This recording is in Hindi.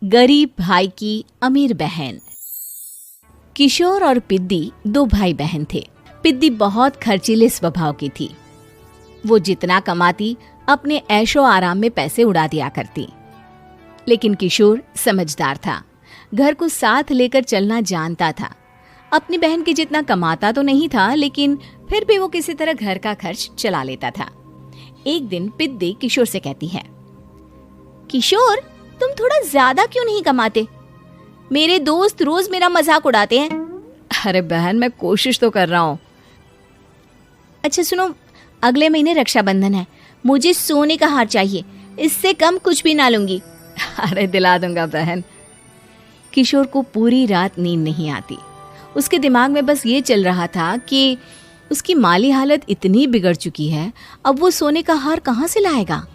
गरीब भाई की अमीर बहन। किशोर और पिद्दी दो भाई बहन थे। पिद्दी बहुत खर्चीले स्वभाव की थी। वो जितना कमाती अपने ऐशो आराम में पैसे उड़ा दिया करती। लेकिन किशोर समझदार था, घर को साथ लेकर चलना जानता था। अपनी बहन के जितना कमाता तो नहीं था, लेकिन फिर भी वो किसी तरह घर का खर्च चला लेता था। एक दिन पिद्दी किशोर से कहती है, किशोर, तुम थोड़ा ज्यादा क्यों नहीं कमाते? मेरे दोस्त रोज मेरा मजाक उड़ाते हैं। अरे बहन, मैं कोशिश तो कर रहा हूँ। अच्छा सुनो, अगले महीने रक्षाबंधन है, मुझे सोने का हार चाहिए, इससे कम कुछ भी ना लूंगी। अरे दिला दूंगा बहन। किशोर को पूरी रात नींद नहीं आती। उसके दिमाग में बस ये चल रहा था कि उसकी माली हालत इतनी बिगड़ चुकी है, अब वो सोने का हार कहाँ से लाएगा।